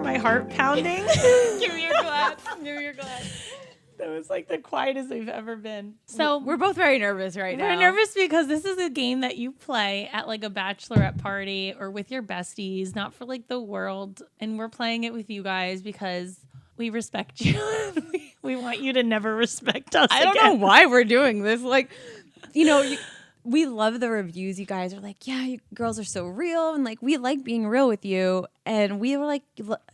my heart pounding. Give me your glass. Give me your glass. That was like the quietest we've ever been. So We're both very nervous right now. we're nervous because this is a game that you play at like a bachelorette party or with your besties, not for like the world. And we're playing it with you guys because we respect you. we want you to never respect us. I don't know why we're doing this. Like, we love the reviews. You guys are like, yeah, you girls are so real. And like, we like being real with you. And we were like,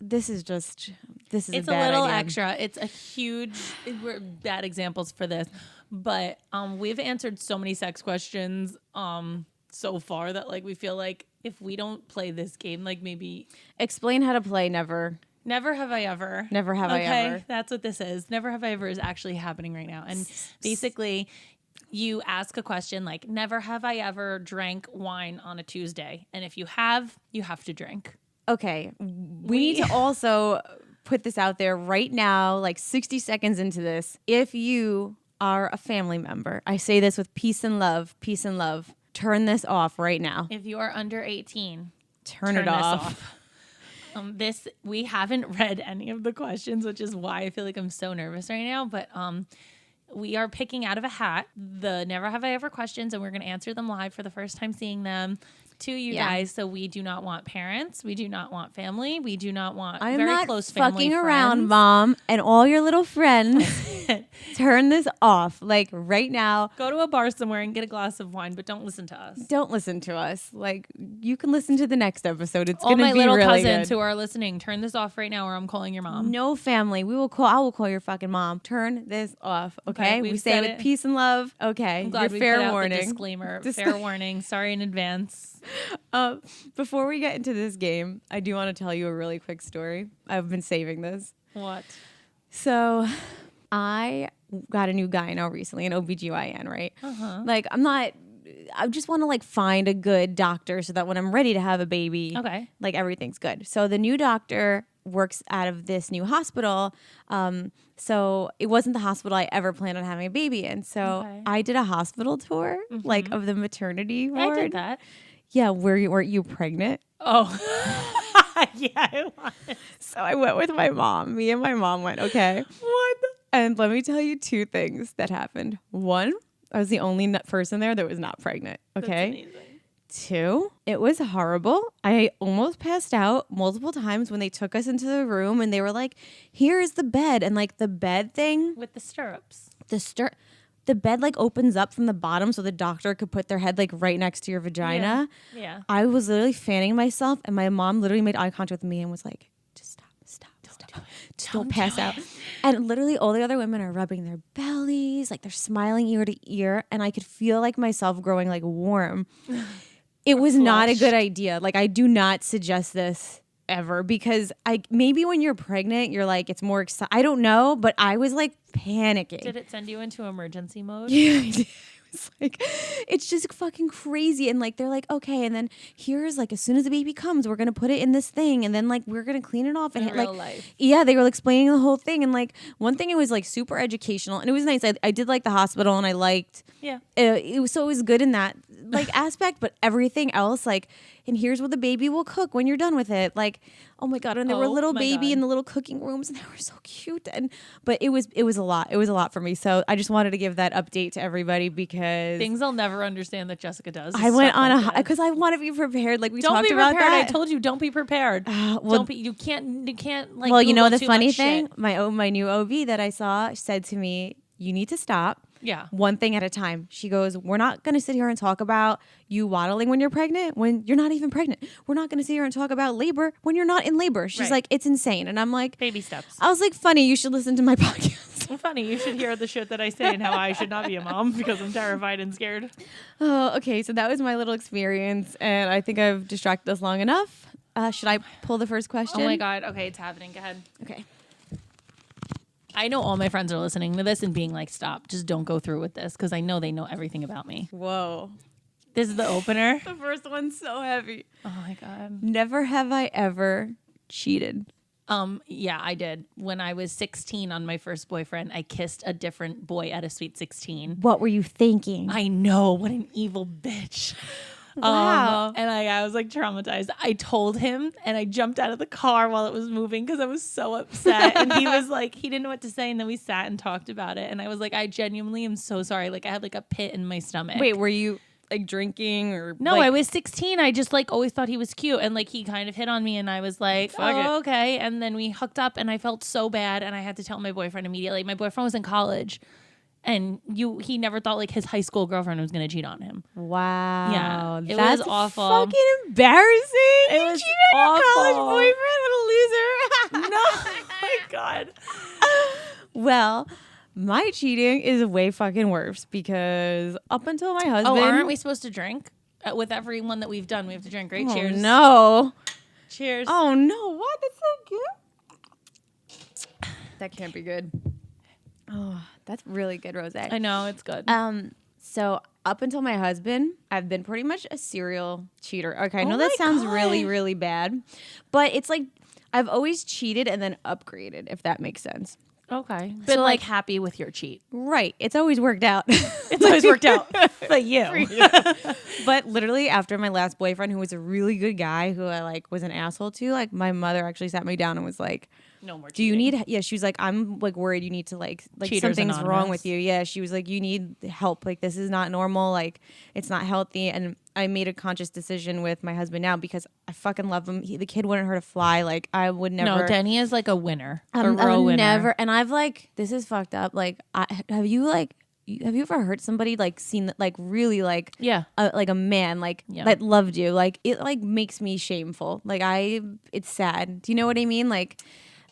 this is It's a a bad little idea. extra. It's a huge. We're bad examples for this, but we've answered so many sex questions so far that like we feel like if we don't play this game, like maybe Explain how to play never. never have I ever. Never have I ever. Okay, that's what this is. Never have I ever is actually happening right now, and basically. You ask a question like, never have I ever drank wine on a Tuesday. And if you have to drink. Okay. We need to also put this out there right now, like 60 seconds into this. If you are a family member, I say this with peace and love, turn this off right now. If you are under 18, Turn it this off. We haven't read any of the questions, which is why I feel like I'm so nervous right now. But we are picking out of a hat the never have I ever questions, and we're going to answer them live for the first time seeing them to you guys. So we do not want parents. We do not want family. We do not want very close family fucking friends. around, Mom, and all your little friends. Turn this off, like right now. Go to a bar somewhere and get a glass of wine, but don't listen to us. Don't listen to us. Like, you can listen to the next episode. It's All going to my be little really cousins good. who are listening, turn this off right now or I'm calling your mom. No family. I will call your fucking mom. Turn this off. Okay. we've We say said with it. peace and love. Okay. I'm glad we fair put out warning. the disclaimer. Fair warning. Sorry in advance. Before we get into this game, I do want to tell you a really quick story. I've been saving this. What? So I got a new guy now recently, an OBGYN, right? Uh-huh. Like, I just want to like find a good doctor so that when I'm ready to have a baby, Okay. like everything's good. So the new doctor works out of this new hospital. So it wasn't the hospital I ever planned on having a baby in. So Okay. I did a hospital tour, like of the maternity ward. I did that. Yeah, weren't you pregnant? Oh. Yeah, I was. So I went with my mom. Me and my mom went, okay. What? And let me tell you two things that happened. One, I was the only person there that was not pregnant. Okay. That's amazing. Two, it was horrible. I almost passed out multiple times when they took us into the room and they were like, here's the bed. And like the bed thing, With the stirrups. the bed like opens up from the bottom so the doctor could put their head like right next to your vagina. Yeah. I was literally fanning myself and my mom literally made eye contact with me and was like, just stop. Just don't pass out. And literally all the other women are rubbing their bellies, like they're smiling ear to ear. And I could feel like myself growing like warm. It was not a good idea. Like I do not suggest this ever because maybe when you're pregnant, you're like, it's more exciting. I don't know, but I was like panicking. Did it send you into emergency mode? Yeah, I did. It's like, it's just fucking crazy. And like, they're like, okay. And then here's like, as soon as the baby comes, we're going to put it in this thing. And then like, we're going to clean it off. And In like, real life. yeah, they were explaining the whole thing. And like, one thing, it was like super educational and it was nice. I did like the hospital and I liked, Yeah. it was good in that like aspect, but everything else, like, and here's what the baby will cook when you're done with it. Like, oh my God. And there were Oh little my baby God. in the little cooking rooms and they were so cute. But it was a lot. It was a lot for me. So I just wanted to give that update to everybody because Things I'll never understand that Jessica does. I went Stuff on like that. because I want to be prepared. Like we Don't talked be about prepared. that. I told you, don't be prepared. well, Don't be. You can't like. well, you know Google the too funny much thing, shit. my new OB that I saw said to me, "You need to stop. Yeah. One thing at a time." She goes, "We're not going to sit here and talk about you waddling when you're pregnant when you're not even pregnant. We're not going to sit here and talk about labor when you're not in labor." She's Right. like, "It's insane." And I'm like, Baby steps. I was like, "Funny, you should listen to my podcast." Funny. You should hear the shit that I say and how I should not be a mom because I'm terrified and scared. Oh, okay. So that was my little experience, and I think I've distracted us long enough. Should I pull the first question? Oh my God. Okay, it's happening. Go ahead. Okay. I know all my friends are listening to this and being like, stop, just don't go through with this because I know they know everything about me. Whoa. This is the opener. The first one's so heavy. Oh my God. Never have I ever cheated. Yeah, I did. When I was 16 on my first boyfriend, I kissed a different boy at a sweet 16. What were you thinking? I know. What an evil bitch. Wow. And I was like traumatized. I told him and I jumped out of the car while it was moving because I was so upset. And he was like, he didn't know what to say. And then we sat and talked about it. And I was like, I genuinely am so sorry. Like I had like a pit in my stomach. Wait, were you like drinking or no, like, I was 16. I just like always thought he was cute. And like he kind of hit on me and I was like, Fuck it. okay. And then we hooked up and I felt so bad. And I had to tell my boyfriend immediately. My boyfriend was in college. And he never thought like his high school girlfriend was gonna cheat on him. Wow. Yeah, it that's was awful. Fucking embarrassing. It You was cheated on your college awful. boyfriend. What a loser. No, oh my God. Well, my cheating is way fucking worse because up until my husband. Oh, aren't we supposed to drink with everyone that we've done? We have to drink. Right? Oh, Cheers. no. Cheers. Oh no! What? That's so good. That can't be good. Oh, that's really good, rosé. I know it's good. So up until my husband, I've been pretty much a serial cheater. Okay, I know Oh that my sounds God. really, really bad, but it's like I've always cheated and then upgraded, if that makes sense. Okay, So, been like, like happy with your cheat. Right. It's always worked out. It's always worked out for you. But literally after my last boyfriend, who was a really good guy, who I like was an asshole to, like my mother actually sat me down and was like, No more. do you cheating. need, yeah, she was like, I'm like worried you need to like Cheaters something's wrong Anonymous. with you. Yeah. She was like, you need help. Like this is not normal. Like it's not healthy. And I made a conscious decision with my husband now because I fucking love him. The kid wouldn't hurt a fly. Like I would never. No, Denny is like a winner. A I real would winner. never. And I've like, this is fucked up. Like, have you ever hurt somebody like seen that like really like Yeah. like a man like Yeah. that loved you? Like it like makes me shameful. Like it's sad. Do you know what I mean? Like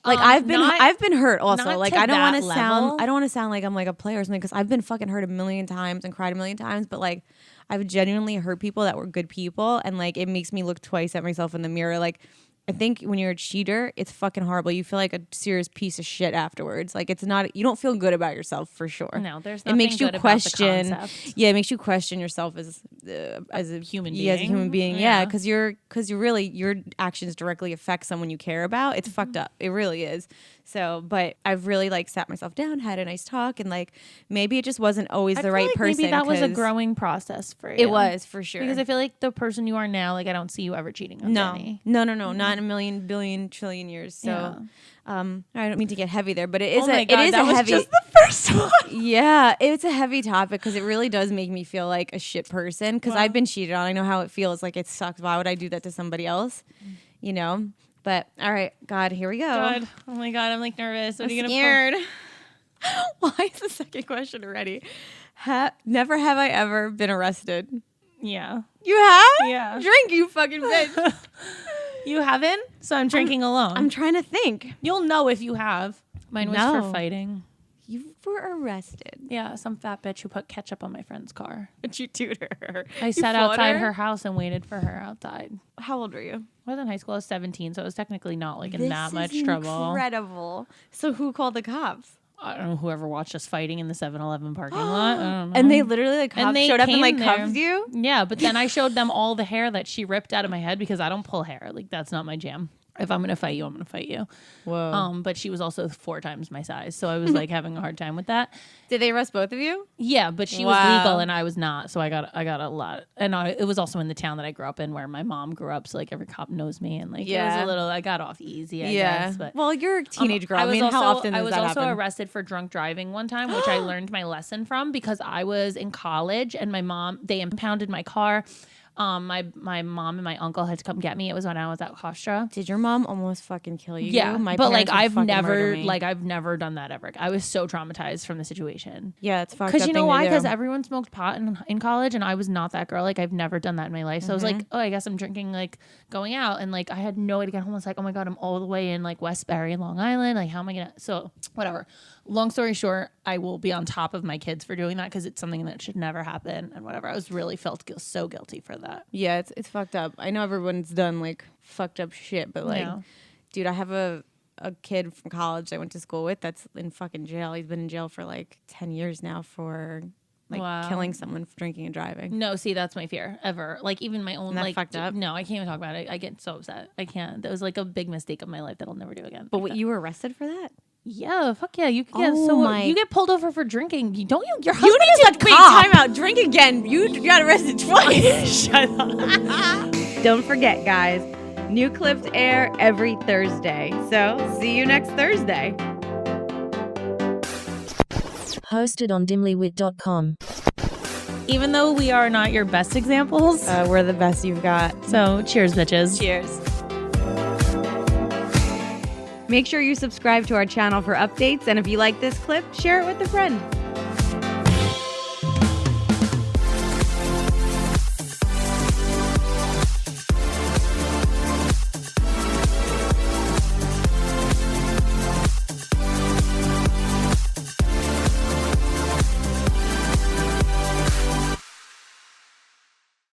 I've been hurt also. not Like to I don't want to that sound level. I don't want to sound like I'm like a player or something because I've been fucking hurt a million times and cried a million times. But like I've genuinely hurt people that were good people, and like it makes me look twice at myself in the mirror. Like I think when you're a cheater, it's fucking horrible. You feel like a serious piece of shit afterwards. Like it's not, you don't feel good about yourself for sure. No, there's it makes nothing you good about the question. concept. Yeah, it makes you question yourself as a Human Yeah, as a being. human being. Yeah. Yeah, because you're really your actions directly affect someone you care about. It's Mm-hmm. fucked up. It really is. So, but I've really like sat myself down, had a nice talk, and like maybe it just wasn't always I the feel right like person. Maybe that was a 'cause growing process for you. It was for sure. Because I feel like the person you are now, like I don't see you ever cheating on Denny. No, not in a million, billion, trillion years. So, I don't mean to get heavy there, but it is Oh my it God, is that a was heavy. just the first one. Yeah, it's a heavy topic because it really does make me feel like a shit person. Because Well- I've been cheated on. I know how it feels. Like it sucks. Why would I do that to somebody else? You know. But all right, God, here we go. God. Oh my God, I'm like nervous. What I'm are you gonna scared. Why is the second question already? Never have I ever been arrested. Yeah. You have? Yeah. Drink, you fucking bitch. You haven't? So I'm drinking alone. I'm trying to think. You'll know if you have. Mine was No. for fighting. You were arrested. Yeah, some fat bitch who put ketchup on my friend's car. But you tutor her. I You sat fought outside her house and waited for her outside. How old were you? I was in high school. I was 17, so I was technically not like in This that is much trouble. Incredible. So who called the cops? I don't know whoever watched us fighting in the 7-Eleven parking lot. I don't know. And they literally like cops they showed up and came like there. cuffed you? Yeah, but then I showed them all the hair that she ripped out of my head because I don't pull hair. Like that's not my jam. If I'm gonna fight you, I'm gonna fight you. Whoa. But she was also 4 times my size, so I was like having a hard time with that. Did they arrest both of you? Yeah, but she was Wow. legal and I was not, so I got a lot. And it was also in the town that I grew up in, where my mom grew up, so like every cop knows me, and like it was Yeah. a little. I got off easy, I guess. But well, you're a teenage girl. I was mean, how often I does was that also happen? arrested for drunk driving one time, which I learned my lesson from because I was in college and they impounded my car. My mom and my uncle had to come get me. It was when I was at Hofstra. Did your mom almost fucking kill you? Yeah, My but like parents would fucking murder me. I've never done that ever. I was so traumatized from the situation. Yeah, it's fucked up. Because you know thing why? to do. Because everyone smoked pot in college, and I was not that girl. Like I've never done that in my life. So I was like, oh, I guess I'm drinking, like going out, and like I had no way to get home. I was like, oh my God, I'm all the way in like Westbury and Long Island. Like how am I gonna? So whatever. Long story short, I will be on top of my kids for doing that because it's something that should never happen and whatever. I was really felt so guilty for that. Yeah, it's fucked up. I know everyone's done like fucked up shit, but like, Yeah. dude, I have a kid from college I went to school with that's in fucking jail. He's been in jail for like 10 years now for like Wow. killing someone for drinking and driving. No, see, that's my fear ever. Like even my own Isn't that like fucked up? No, I can't even talk about it. I get so upset. I can't. That was like a big mistake of my life that I'll never do again. But Like what, that. you were arrested for that? Yeah, fuck yeah. You can get you get pulled over for drinking. Your husband You is a cop. time out. Drink again. You got arrested twice. Shut up. Don't forget, guys, new clips air every Thursday. So see you next Thursday. Hosted on dimlywit.com. Even though we are not your best examples. We're the best you've got. So cheers, bitches. Cheers. Make sure you subscribe to our channel for updates, and if you like this clip, share it with a friend.